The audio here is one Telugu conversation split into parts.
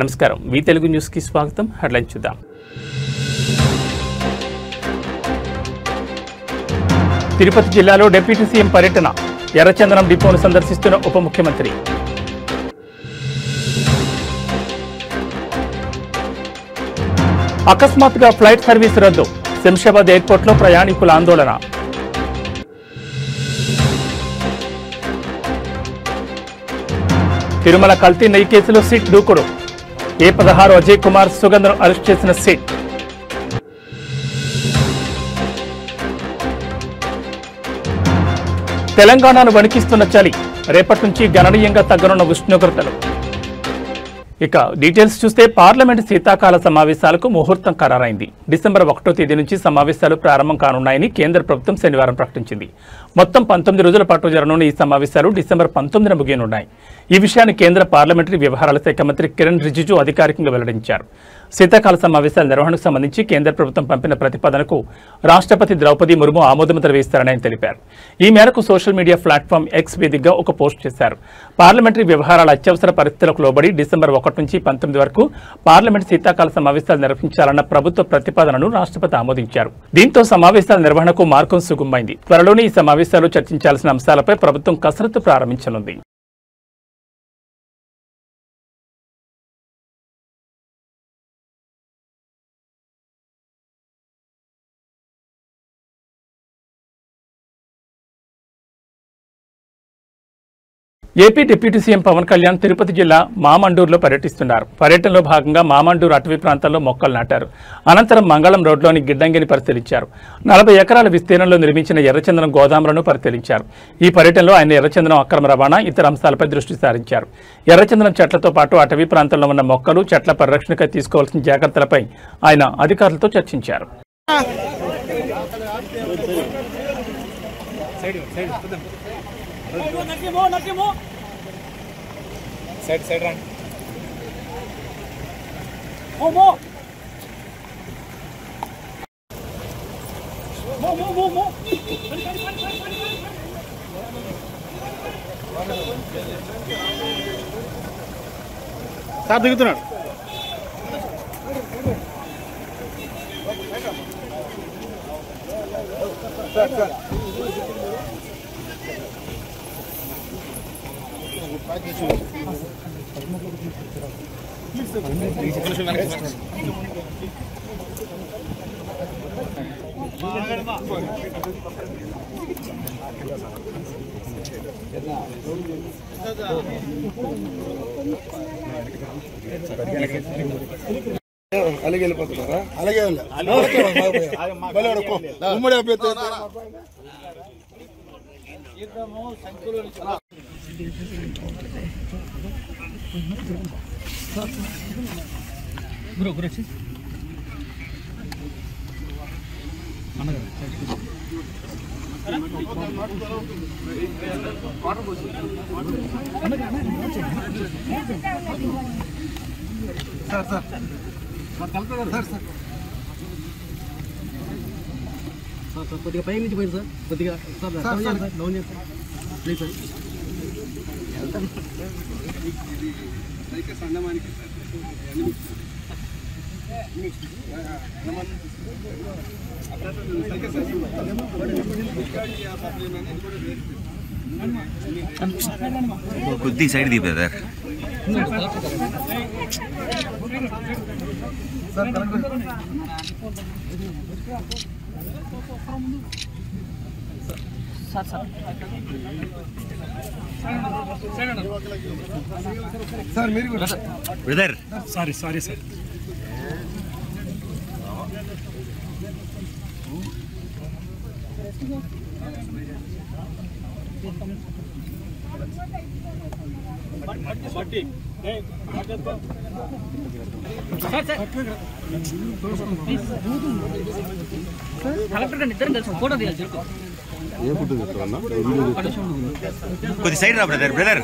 నమస్కారం వి తెలుగు న్యూస్ కి స్వాగతం. హెడ్లైన్స్ చూద్దాం. తిరుపతి జిల్లాలో డిప్యూటీ సీఎం పర్యటన, ఎర్రచందనం డిపోను సందర్శిస్తున్న ఉప ముఖ్యమంత్రి. అకస్మాత్తుగా ఫ్లైట్ సర్వీస్ రద్దు, శంషాబాద్ ఎయిర్పోర్ట్లో ప్రయాణికుల ఆందోళన. తిరుమల కల్తీ నెయ్యి కేసులో సిట్ దూకుడు, A16 అజయ్ కుమార్ సుగంధను అరెస్ట్ చేసిన సిట్. తెలంగాణను వణికిస్తున్న చలి, రేపటి నుంచి గణనీయంగా తగ్గనున్న ఉష్ణోగ్రతలు. ఇక డీటెయిల్స్ చూస్తే పార్లమెంటు శీతాకాల సమావేశాలకు ముహూర్తం ఖరారైంది. డిసెంబర్ 1వ తేదీ నుంచి సమావేశాలు ప్రారంభం కానున్నాయని కేంద్ర ప్రభుత్వం శనివారం ప్రకటించింది. మొత్తం 19 రోజుల పాటు జరగనున్న ఈ సమావేశాలు డిసెంబర్ 19న ముగియనున్నాయి. ఈ విషయాన్ని కేంద్ర పార్లమెంటరీ వ్యవహారాల శాఖ మంత్రి కిరణ్ రిజిజు అధికారికంగా వెల్లడించారు. శీతాకాల సమావేశాల నిర్వహణకు సంబంధించి కేంద్ర ప్రభుత్వం పంపిన ప్రతిపాదనకు రాష్ట్రపతి ద్రౌపది ముర్ము ఆమోదముద్ర వేస్తారని ఆయన తెలిపారు. ఈ మేరకు సోషల్ మీడియా ప్లాట్ఫామ్ ఎక్స్ వేదికగా ఒక పోస్ట్ చేశారు. పార్లమెంటరీ వ్యవహారాల అత్యవసర పరిస్థితులకు లోబడి డిసెంబర్ 1 నుంచి 19 వరకు పార్లమెంట్ శీతాకాల సమావేశాలు నిర్వహించాలన్న ప్రభుత్వ ప్రతిపాదనను రాష్ట్రపతి ఆమోదించారు. దీంతో సమావేశాల నిర్వహణకు మార్గం సుగమమైంది. త్వరలోనే ఈ సమావేశాలు చర్చించాల్సిన అంశాలపై ప్రభుత్వం కసరత్తు ప్రారంభించనుంది. AP deputy CM Pawan Kalyan Tirupati జిల్లా మామండూరులో పర్యటిస్తున్నారు. పర్యటనలో భాగంగా మామండూరు అటవీ ప్రాంతంలో మొక్కలు నాటారు. అనంతరం మంగళం రోడ్లోని గిడ్డంగిని పరిశీలించారు. 40 ఎకరాల విస్తీర్ణంలో నిర్మించిన ఎర్రచందనం గోదాములను పరిశీలించారు. ఈ పర్యటనలో ఆయన ఎర్రచందనం అక్రమ రవాణా, ఇతర అంశాలపై దృష్టి సారించారు. ఎర్రచందనం చెట్లతో పాటు అటవీ ప్రాంతంలో ఉన్న మొక్కలు, చెట్ల పరిరక్షణకై తీసుకోవాల్సిన జాగ్రత్తలపై ఆయన అధికారులతో చర్చించారు. Side run. Mo. సార్ దిగుతున్నాడు. అలాగే వెళ్ళిపోతున్నారా? అలాగే ఉమ్మడి కొద్దిగా పై నుంచి పోయింది సార్, కొద్దిగా డౌన్ చేస్తాం ప్లీజ్ సార్. కొద్ది సైడ్ ది బ్రదర్. సార్ మీరు కూడా బ్రదర్ సారీ సార్. కొద్ది సైడ్ రా బ్రదర్.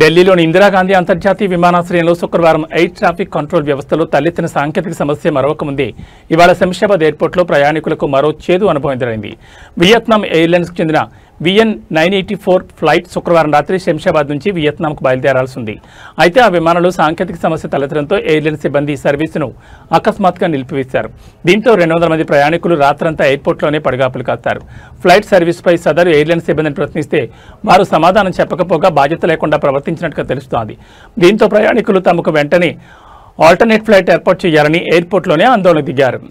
ఢిల్లీలోని ఇందిరాగాంధీ అంతర్జాతీయ విమానాశ్రయంలో శుక్రవారం ఎయిర్ ట్రాఫిక్ కంట్రోల్ వ్యవస్థలో తలెత్తిన సాంకేతిక సమస్య మరొక ముందే ఇవాళ శంషాబాద్ ఎయిర్పోర్టులో ప్రయాణికులకు మరో చేదు అనుభవం ఎదురైంది. వియత్నాం ఎయిర్లైన్స్కు చెందిన VN 984 ఫ్లైట్ శుక్రవారం రాత్రి శంషాబాద్ నుంచి వియత్నాంకు బయలుదేరాల్సి ఉంది. అయితే ఆ విమానంలో సాంకేతిక సమస్య తలెత్తడంతో ఎయిర్లైన్ సిబ్బంది సర్వీసును అకస్మాత్తుగా నిలిపివేశారు. దీంతో 200 మంది ప్రయాణికులు రాత్రంతా ఎయిర్పోర్ట్లోనే పడిగాపులు కాస్తారు. ఫ్లైట్ సర్వీస్పై సదరు ఎయిర్లైన్ సిబ్బందిని ప్రశ్నిస్తే వారు సమాధానం చెప్పకపోగా బాధ్యత లేకుండా ప్రవర్తించినట్టుగా తెలుస్తోంది. దీంతో ప్రయాణికులు తమకు వెంటనే ఆల్టర్నేట్ ఫ్లైట్ ఏర్పాటు చేయాలని ఎయిర్పోర్ట్లోనే ఆందోళన దిగారు.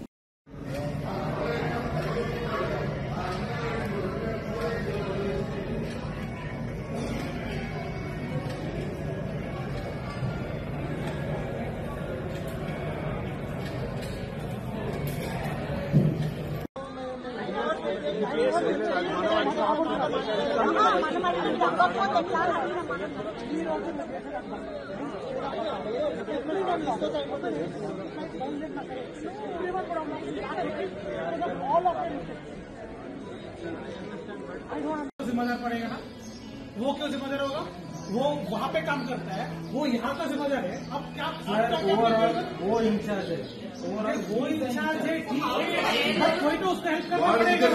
जिम्मेदार पड़ेगा ना, वो क्यों जिम्मेदार होगा? वो वहाँ पे काम करता है, वो यहाँ का जिम्मेदार है. अब क्या वो इंचार्ज है, वो इंचार्ज है, ठीक है, बट कोई तो उसका हेल्प करना पड़ेगा.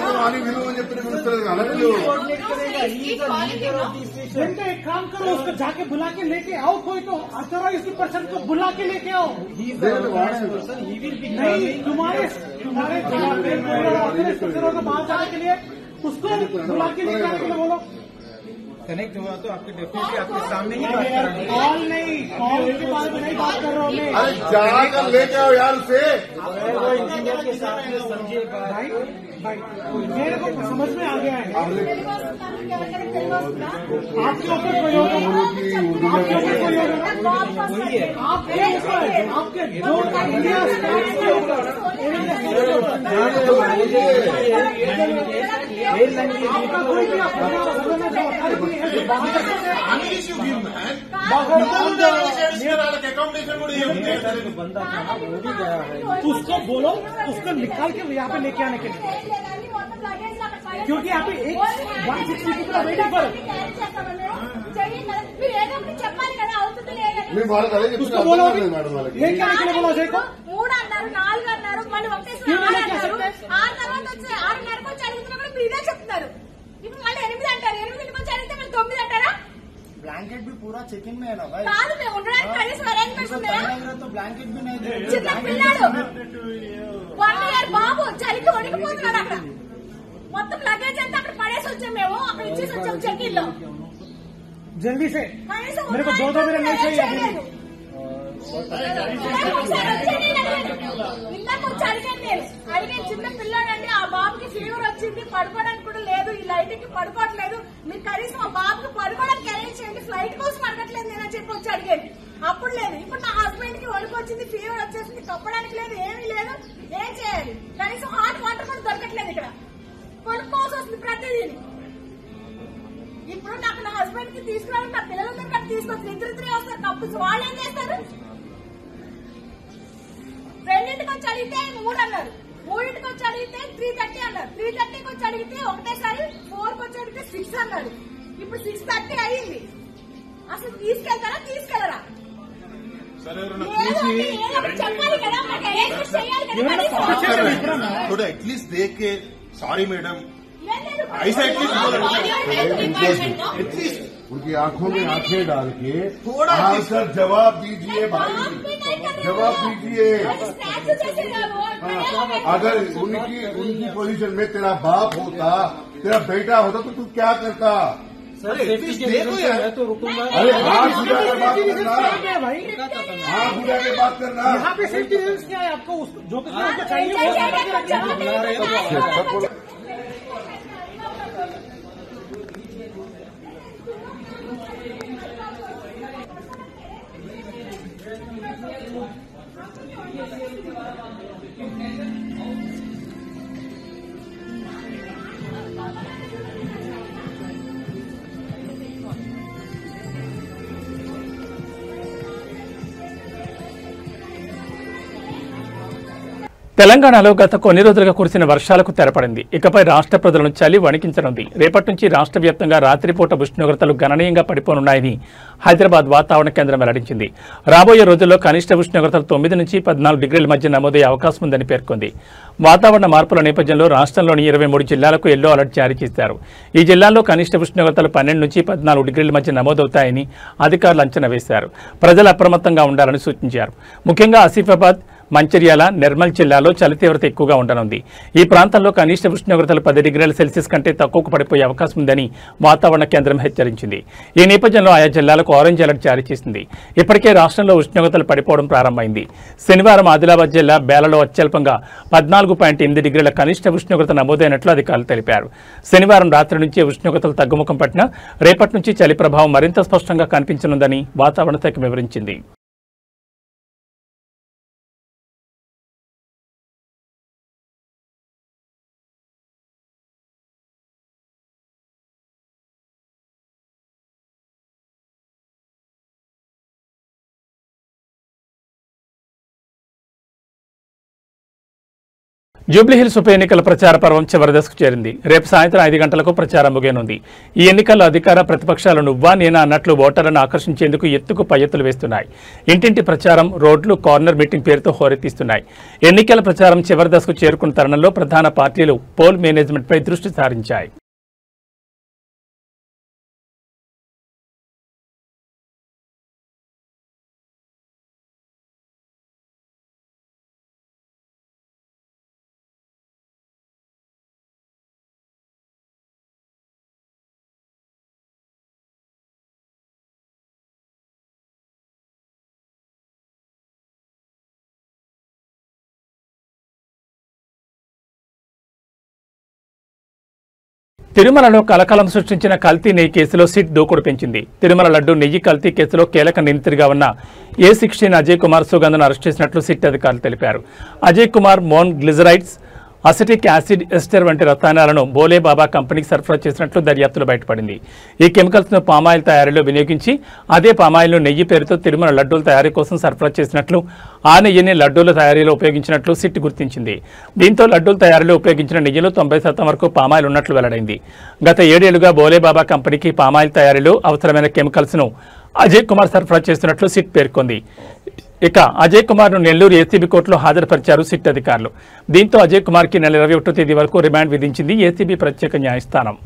एक काम करो, उसको जाके बुला के लेके आओ. कोई तो अथॉराइज्ड पर्सन को बुला के लेके आओ. नहीं, तुम्हारे बाहर जाने के लिए उसको बुला के लेके आने के लिए बोलो. कनेक्ट हुआ तो आपके डेफिनेटली आपके सामने ही बात कर रहे हैं. कॉल नहीं, कॉल के बारे में नहीं बात कर रहा हूँ मैं. अरे जाकर लेके आओ यार उसे. वो इंजीनियर के साथ समझिए भाई, मेरे को समझ में आ गया है. आपके ऊपर कोई होगा, आपके ऊपर कोई होगा, आपके जो इंडिया उसको बोलो, उसको निकाल के यहाँ पे लेके आने के लिए, क्योंकि यहाँ पे 160 people are waiting for it. उसको बोलो लेके आने के लिए, बोलो अजय को. 3 అన్నారు, 4 అన్నారు, మళ్ళీ ఒకటేసారి 6 అన్నారు. 6 తర్వాత వచ్చి 6:30 వచ్చి అడుగుతున్నా కూడా మీరే చెప్తున్నారు. ఇప్పుడు మళ్ళీ 8 అంటారు, 8 వచ్చి అడిగితే మళ్ళీ 9 అంటారా? ब्लैंकेट भी पूरा चेकिंग में है ना भाई. కాదు, మేము ఉండడానికి కనీసం అరేంజ్మెంట్స్ ఉన్నాయా? तो ब्लैंकेट भी नहीं दे. చిన్న పిల్లాడు 1 year బాబు చలికి వణికిపోతున్నాడు. అక్కడ మొత్తం లగేజ్ అంతా అక్కడ పడేసి వచ్చాం, మేము అక్కడ ఇచ్చేసి వచ్చాం చెక్-ఇన్ లో. जल्दी से కనీసం मेरे को 2 मिनट नहीं चाहिए. ఇందాక వచ్చి అడిగాను నేను, అడిగాను చిన్న పిల్లాడండి, ఆ బాబుకి ఫీవర్ వచ్చింది, పడుకోవడానికి కూడా లేదు, ఈ లైట్ కి పడుకోవట్లేదు, మీరు కనీసం ఆ బాబుకి పడుకోవడానికి అరేంజ్ చేయండి, ఫ్లైట్ కోసం అడగట్లేదు నేనని చెప్పి వచ్చి అడిగాను. అప్పుడు లేదు. ఇప్పుడు నా హస్బెండ్ కి వణుకు వచ్చింది, ఫీవర్ వచ్చేసింది, కప్పడానికి లేదు, ఏమీ లేదు, ఏం చేయాలి? కనీసం హాట్ వాటర్ కూడా దొరకట్లేదు, ఇక్కడ కొనుక్కోవాల్సి వస్తుంది ప్రతిదీ. ఇప్పుడు నాకు నా హస్బెండ్ కి తీసుకురావాలి, నా పిల్లలందరూ ఇక్కడ తీసుకొచ్చి ఇద్దరిద్దరే వస్తారు కప్పుస్, వాళ్ళు ఏం చేస్తారు? 2ంటికి వచ్చి అడిగితే 3 అన్నారు, 3ంటికి వచ్చి అడిగితే 3:30 అన్నారు, 3:30కి వచ్చి అడిగితే ఒకటేసారి 4కి వచ్చి అడిగితే 6 అన్నారు. ఇప్పుడు 6:30 అయింది. అసలు తీసుకెళ్తారా తీసుకెళ్లరా? చెప్పాలి కదా, మాకు అరేంజ్మెంట్ చేయాలి కదా. थोड़ा एटलीस्ट देख के सॉरी मैडम ऐसा उनकी आंखों में आंखें डाल के थोड़ा आंसर जवाब दीजिए भाई, जवाब दीजिए. अगर उनकी पोजीशन में तेरा बाप होता, तेरा बेटा होता तो तू क्या करता? देखो यार, तो रुकूंगा. अरे आंख बुझा के बात करना, भाई आंख बुझा के बात करना. यहाँ पे सेफ्टी रूल्स क्या है आपको? जो कुछ चाहिए वो बुला रहे हो. తెలంగాణలో గత కొన్ని రోజులుగా కురిసిన వర్షాలకు తెరపడింది. ఇకపై రాష్ట్ర ప్రజలను చలి వణికించనుంది. రేపటి నుంచి రాష్ట్ర వ్యాప్తంగా రాత్రిపూట ఉష్ణోగ్రతలు గణనీయంగా పడిపోనున్నాయని హైదరాబాద్ వాతావరణ కేంద్రం వెల్లడించింది. రాబోయే రోజుల్లో కనిష్ట ఉష్ణోగ్రతలు 9 నుంచి 14 డిగ్రీల మధ్య నమోదయ్యే అవకాశం ఉందని పేర్కొంది. వాతావరణ మార్పుల నేపథ్యంలో రాష్ట్రంలోని 23 జిల్లాలకు ఎల్లో అలర్ట్ జారీ చేశారు. ఈ జిల్లాల్లో కనిష్ట ఉష్ణోగ్రతలు 12 నుంచి 14 డిగ్రీల మధ్య నమోదవుతాయని అధికారులు అంచనా వేశారు. ప్రజలు అప్రమత్తంగా ఉండాలని సూచించారు. ముఖ్యంగా ఆసిఫాబాద్, మంచిర్యాల, నిర్మల్ జిల్లాలో చలి తీవ్రత ఎక్కువగా ఉండనుంది. ఈ ప్రాంతాల్లో కనిష్ట ఉష్ణోగ్రతలు 10 డిగ్రీల సెల్సియస్ కంటే తక్కువకు పడిపోయే అవకాశం ఉందని వాతావరణ కేంద్రం హెచ్చరించింది. ఈ నేపథ్యంలో ఆయా జిల్లాలకు ఆరెంజ్ అలర్ట్ జారీ చేసింది. ఇప్పటికే రాష్ట్రంలో ఉష్ణోగ్రతలు పడిపోవడం ప్రారంభమైంది. శనివారం ఆదిలాబాద్ జిల్లా బేలలో అత్యల్పంగా 14.8 డిగ్రీల కనిష్ట ఉష్ణోగ్రత నమోదైనట్లు అధికారులు తెలిపారు. శనివారం రాత్రి నుంచే ఉష్ణోగ్రతలు తగ్గుముఖం పట్టినా రేపటి నుంచి చలి ప్రభావం మరింత స్పష్టంగా కనిపించనుందని వాతావరణ శాఖ వివరించింది. జూబ్లీహిల్స్ ఉప ఎన్నికల ప్రచార పర్వం చివరి దశకు చేరింది. రేపు సాయంత్రం 5 గంటలకు ప్రచారం ముగియనుంది. ఈ ఎన్నికల్లో అధికార ప్రతిపక్షాలు నువ్వా నేనా అన్నట్లు ఓటర్లను ఆకర్షించేందుకు ఎత్తుకు పై ఎత్తులు వేస్తున్నాయి. ఇంటింటి ప్రచారం, రోడ్లు, కార్నర్ మీటింగ్ పేరుతో హోరెత్తిస్తున్నాయి. ఎన్నికల ప్రచారం చివరి దశకు చేరుకున్న తరుణంలో ప్రధాన పార్టీలు పోల్ మేనేజ్మెంట్పై దృష్టి సారించాయి. తిరుమలలో కలకలం సృష్టించిన కల్తీ నెయ్యి కేసులో సిట్ దూకుడు పెంచింది. తిరుమల లడ్డు నెయ్యి కల్తీ కేసులో కీలక నిందితుడిగా ఉన్న A16 అజయ్ కుమార్ సుగంధను అరెస్ట్ చేసినట్లు సిట్ అధికారులు తెలిపారు. Ajay Kumar mono glycerides, acetic acid ester వంటి రసాయనాలను బోలే బాబా కంపెనీకి సరఫరా చేసినట్లు దర్యాప్తులో బయటపడింది. ఈ కెమికల్స్ ను పామాయిల్ తయారీలో వినియోగించి అదే పామాయిల్ను నెయ్యి పేరుతో తిరుమల లడ్డూల తయారీ కోసం సరఫరా చేసినట్లు, ఆ నెయ్యిని లడ్డూల తయారీలో ఉపయోగించినట్లు సిట్ గుర్తించింది. దీంతో లడ్డూల తయారీలో ఉపయోగించిన నెయ్యిలో 90% వరకు పామాయిల్ ఉన్నట్లు వెల్లడైంది. గత 7 ఏళ్లుగా బోలే బాబా కంపెనీకి పామాయిల్ తయారీలో అవసరమైన కెమికల్స్ ను అజయ్ కుమార్ సరఫరా చేస్తున్నట్లు సిట్ పేర్కొంది. ఇక అజయ్ కుమార్ ను నెల్లూరు ఏసీబీ కోర్టులో హాజరుపరిచారు సిట్ అధికారులు. దీంతో అజయ్ కుమార్ కి నెల 21వ తేదీ వరకు రిమాండ్ విధించింది ఏసీబీ ప్రత్యేక న్యాయస్థానం.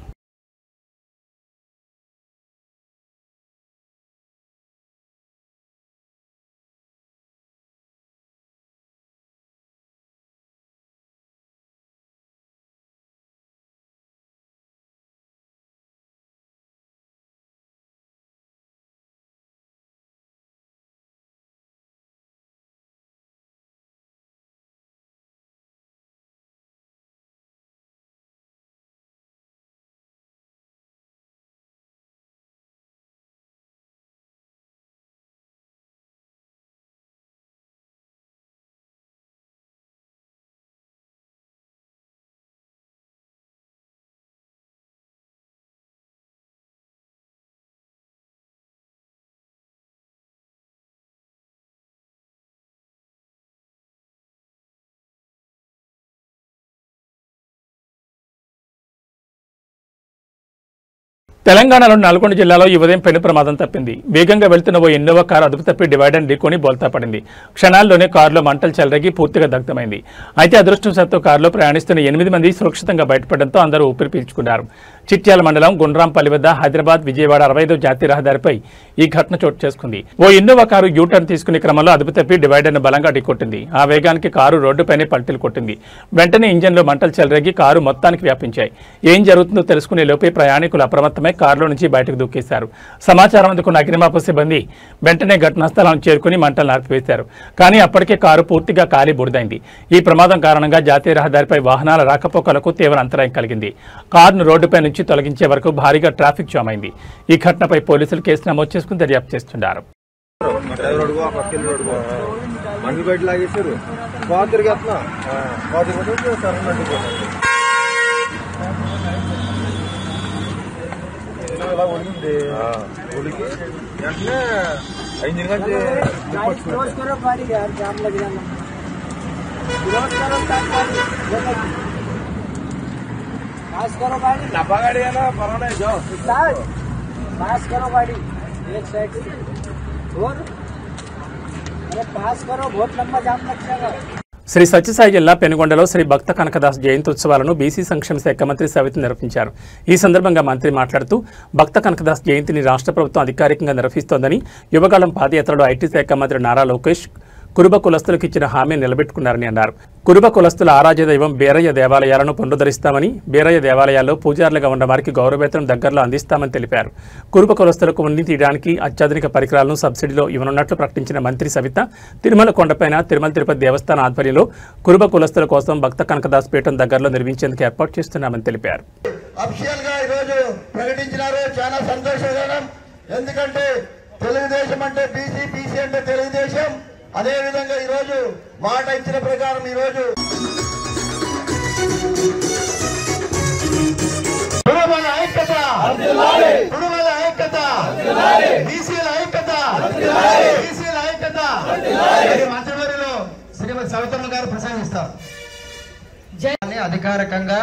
తెలంగాణలోని నల్గొండ జిల్లాలో ఈ ఉదయం పెను ప్రమాదం తప్పింది. వేగంగా వెళ్తున్న ఓ ఇన్నోవా కారు అదుపు తప్పి డివైడర్ ఢీకొని బోల్తా పడింది. క్షణాల్లోనే కారులో మంటలు చెలరేగి పూర్తిగా దగ్ధమైంది. అయితే అదృష్టవశాత్తు కారులో ప్రయాణిస్తున్న 8 మంది సురక్షితంగా బయటపడడంతో అందరూ ఊపిరి పీల్చుకున్నారు. చిట్యాల మండలం గుండ్రాంపల్లి వద్ద హైదరాబాద్ విజయవాడ 65వ జాతీయ రహదారిపై ఈ ఘటన చోటు చేసుకుంది. ఓ ఇన్నోవా కారు యూటర్న్ తీసుకునే క్రమంలో అదుపు తప్పి డివైడర్ను బలంగా ఢీకొట్టింది. ఆ వేగానికి కారు రోడ్డుపైనే పల్టీలు కొట్టింది. వెంటనే ఇంజన్లో మంటలు చెలరేగి కారు మొత్తానికి వ్యాపించాయి. ఏం జరుగుతుందో తెలుసుకునే లోపే ప్రయాణికులు అప్రమత్తమై కారులో నుంచి బయటకు దూకేశారు. సమాచారం అందుకున్న అగ్నిమాపక సిబ్బంది వెంటనే ఘటనా స్థలానికి చేరుకుని మంటలను ఆర్పివేశారు. కానీ అప్పటికే కారు పూర్తిగా కాలి బూడిదైంది. ఈ ప్రమాదం కారణంగా జాతీయ రహదారిపై వాహనాల రాకపోకలకు తీవ్ర అంతరాయం కలిగింది. కారును రోడ్డుపై నుంచి తొలగించే వరకు భారీగా ట్రాఫిక్ జామ్ అయింది. ఈ ఘటనపై పోలీసులు కేసు నమోదు చేసుకుని దర్యాప్తు చేస్తున్నారు. ఇలా ఒలిగింది ఒలిగి వెంటనే 5 గంటలు पास करो गाड़ी, लंबा गाड़ी है ना, पराना है जाओ पास करो गाड़ी एक साइड और अरे पास करो, बहुत लंबा जाम लग जाएगा। శ్రీ సత్యసాయి జిల్లా పెనుగొండలో శ్రీ భక్త కనకదాస్ జయంతి ఉత్సవాలను బీసీ సంక్షేమ శాఖ మంత్రి సవిత నిర్వహించారు. ఈ సందర్భంగా మంత్రి మాట్లాడుతూ భక్త కనకదాస్ జయంతిని రాష్ట్ర ప్రభుత్వం అధికారికంగా నిర్వహిస్తోందని, యువగాళం పాదయాత్రలో ఐటీ శాఖ మంత్రి నారా లోకేష్ కురుబ కులస్తులకు ఇచ్చిన హామీ నిలబెట్టుకున్నారని అన్నారు. కురుబ కులస్తుల ఆరాధ్య దైవం బేరయ్య దేవాలయాలను పునరుద్ధరిస్తామని, బేరయ్య దేవాలయాల్లో పూజారులుగా ఉన్న వారికి గౌరవవేతనం దగ్గరలో అందిస్తామని తెలిపారు. కురుబ కులస్తులకు ఉన్ని తీయడానికి అత్యాధునిక పరికరాలను సబ్సిడీలో ఇవ్వనున్నట్లు ప్రకటించిన మంత్రి సవిత, తిరుమల కొండపైన తిరుమల తిరుపతి దేవస్థాన ఆధ్వర్యంలో కురుబ కులస్తుల కోసం భక్త కనకదాస్ పీఠం దగ్గరలో నిర్మించేందుకు ఏర్పాటు చేస్తున్నామని తెలిపారు. అదే విధంగా ఈ రోజు మాట ఇచ్చిన ప్రకారం ఈ రోజు కురుబల ఐక్యత, కురుబల ఐక్యత, బీసీల ఐక్యత, బీసీల ఐక్యత. మంత్రివర్యులు శ్రీమతి సవితమ్మ గారు ప్రసంగిస్తారు. అధికారికంగా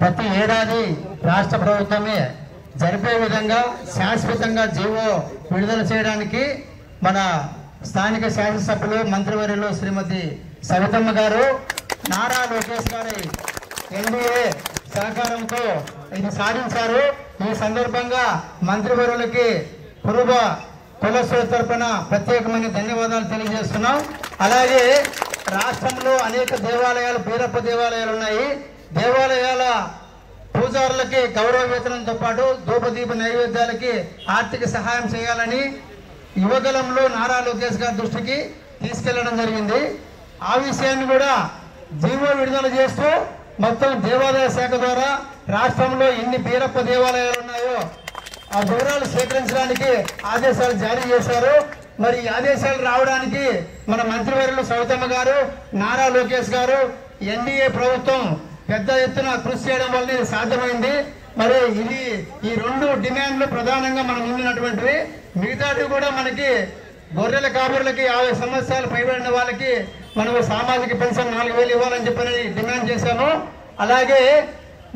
ప్రతి ఏడాది రాష్ట్ర ప్రభుత్వమే జరిపే విధంగా శాశ్వతంగా జీవో విడుదల చేయడానికి మన స్థానిక శాసనసభ్యులు మంత్రివర్యులు శ్రీమతి సవితమ్మ గారు, నారా లోకేష్ గారి ఎన్డీఏ సహకారంతో ఇది సాధించారు. ఈ సందర్భంగా మంత్రివర్యులకి కురుబ కులస్తుల తరపున ప్రత్యేకమైన ధన్యవాదాలు తెలియజేస్తున్నాం. అలాగే రాష్ట్రంలో అనేక దేవాలయాలు, బీరప్ప దేవాలయాలు ఉన్నాయి. దేవాలయాల పూజారులకి గౌరవ వేతనంతో పాటు ధూపదీప నైవేద్యాలకి ఆర్థిక సహాయం చేయాలని యువగలంలో నారా లోకేష్ గారి దృష్టికి తీసుకెళ్లడం జరిగింది. ఆ విషయాన్ని కూడా జీవో విడుదల చేస్తూ మొత్తం దేవాదాయ శాఖ ద్వారా రాష్ట్రంలో ఎన్ని బీరప్ప దేవాలయాలు ఉన్నాయో ఆ వివరాలు సేకరించడానికి ఆదేశాలు జారీ చేశారు. మరి ఈ ఆదేశాలు రావడానికి మన మంత్రివర్యులు సవితమ్మ గారు, నారా లోకేష్ గారు, ఎన్డీఏ ప్రభుత్వం పెద్ద ఎత్తున కృషి చేయడం వల్ల ఇది సాధ్యమైంది. మరి ఇది ఈ రెండు డిమాండ్లు ప్రధానంగా మనం ముందున్నటువంటివి. మిగతాది కూడా మనకి గొర్రెల కాపరులకి 50 సంవత్సరాలు పైబడిన వాళ్ళకి మనం సామాజిక పెన్షన్ 4000 ఇవ్వాలని చెప్పని డిమాండ్ చేశాము. అలాగే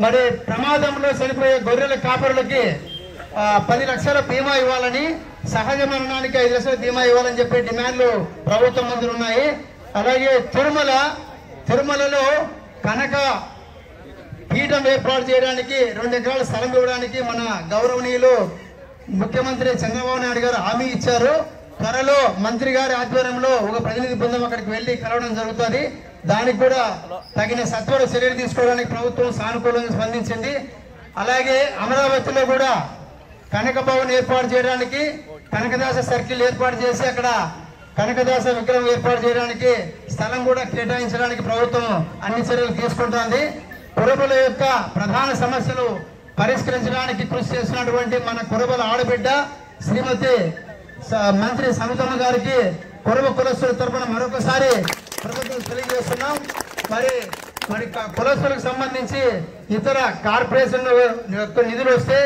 మరి ప్రమాదంలో చనిపోయే గొర్రెల కాపరులకి 10 లక్షల బీమా ఇవ్వాలని, సహజ మరణానికి 5 లక్షల బీమా ఇవ్వాలని చెప్పే డిమాండ్లు ప్రభుత్వం ముందు ఉన్నాయి. అలాగే తిరుమలలో కనక పీఠం ఏర్పాటు చేయడానికి 2 ఎకరాల స్థలం ఇవ్వడానికి మన గౌరవనీయులు ముఖ్యమంత్రి చంద్రబాబు నాయుడు గారు హామీ ఇచ్చారు. త్వరలో మంత్రి గారి ఆధ్వర్యంలో ఒక ప్రతినిధి బృందం అక్కడికి వెళ్లి కలవడం జరుగుతుంది. దానికి కూడా తగిన సత్వర చర్యలు తీసుకోవడానికి ప్రభుత్వం సానుకూలంగా స్పందించింది. అలాగే అమరావతిలో కూడా కనక భవన్ ఏర్పాటు చేయడానికి, కనకదాస సర్కిల్ ఏర్పాటు చేసి అక్కడ కనకదాస విగ్రహం ఏర్పాటు చేయడానికి స్థలం కూడా కేటాయించడానికి ప్రభుత్వం అన్ని చర్యలు తీసుకుంటోంది. కురుబల యొక్క ప్రధాన సమస్యలు పరిష్కరించడానికి కృషి చేస్తున్నటువంటి మన కురుబల ఆడబిడ్డ శ్రీమతి మంత్రి సవితమ్మ గారికి కురుబ కులస్తుల తరఫున మరొకసారి కృతజ్ఞతలు తెలియజేస్తున్నాం. మరి కులస్తులకు సంబంధించి ఇతర కార్పొరేషన్ యొక్క నిధులు వస్తే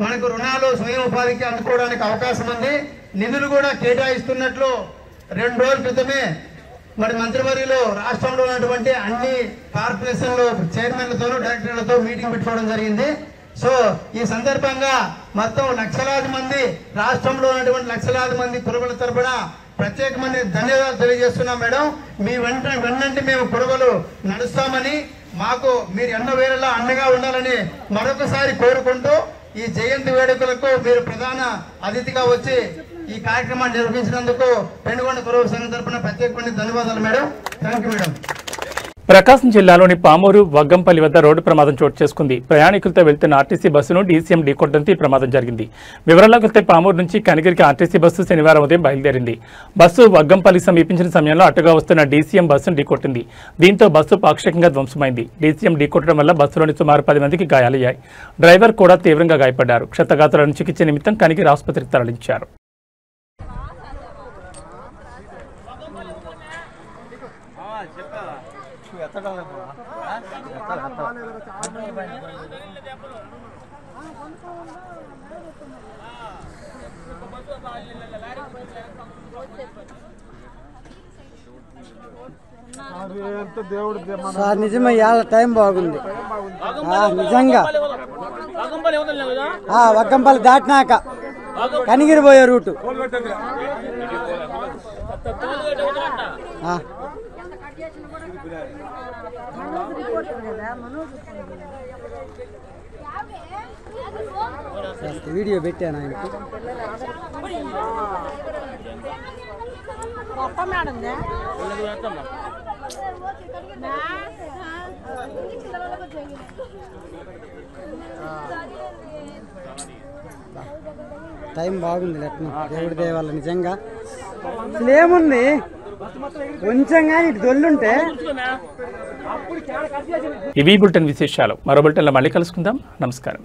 మనకు రుణాలు స్వయం ఉపాధికి అందుకోవడానికి అవకాశం ఉంది. నిధులు కూడా కేటాయిస్తున్నట్లు 2 రోజుల క్రితమే మరి మంత్రివర్యులు రాష్ట్రంలో ఉన్నటువంటి అన్ని కార్పొరేషన్లు చైర్మన్లతోనూ డైరెక్టర్లతో మీటింగ్ పెట్టుకోవడం జరిగింది. సో ఈ సందర్భంగా మొత్తం లక్షలాది మంది, రాష్ట్రంలో ఉన్నటువంటి లక్షలాది మంది కురుబల తరపున ప్రత్యేకమైన ధన్యవాదాలు తెలియజేస్తున్నాం. మేడం, మీ వెన్నంటి మేము కురుబలు నడుస్తామని, మాకు మీరు ఎన్నో వేళలా అండగా ఉండాలని మరొకసారి కోరుకుంటూ ఈ జయంతి వేడుకలకు మీరు ప్రధాన అతిథిగా వచ్చి ఈ కార్యక్రమాన్ని నిర్వహించినందుకు పెనుగొండ కురుబ సంఘం తరపున ప్రత్యేకమైన ధన్యవాదాలు madam. Thank you madam. Prakasam జిల్లాలోని పామూరు వగ్గంపల్లి వద్ద రోడ్డు ప్రమాదం చోటు చేసుకుంది. ప్రయాణికులతో వెళ్తున్న ఆర్టీసీ బస్సును డీసీఎం ఢీకొట్టడంతో ఈ ప్రమాదం జరిగింది. వివరాల్లోకి వెళ్తే పామూరు నుంచి కనిగిరికి ఆర్టీసీ బస్సు శనివారం ఉదయం బయలుదేరింది. బస్సు వగ్గంపల్లి సమీపించిన సమయంలో అటుగా వస్తున్న డీసీఎం బస్సును ఢీకొట్టింది. దీంతో బస్సు పాక్షికంగా ధ్వంసమైంది. డీసీఎం ఢీకొట్టడం వల్ల బస్సులోని సుమారు 10 మందికి గాయాలయ్యాయి. డ్రైవర్ కూడా తీవ్రంగా గాయపడ్డారు. క్షతగాత్రులను చికిత్స నిమిత్తం కనిగిరి ఆసుపత్రికి తరలించారు. సార్ నిజమే ఇవాళ టైం బాగుంది నిజంగా వగ్గంపల్లి దాటినాక కనిగిరి పోయే రూటు వీడియో పెట్టాను ఆయనకు టైం బాగుంది లెట్న దేవుడి దయ వల్ల నిజంగా అసలు ఏముంది కొంచెం కానీ ఇటు దొల్లుంటే ఇవి బులెటిన్ విశేషాలు. మరో బులెటిన్లో మళ్ళీ కలుసుకుందాం. నమస్కారం.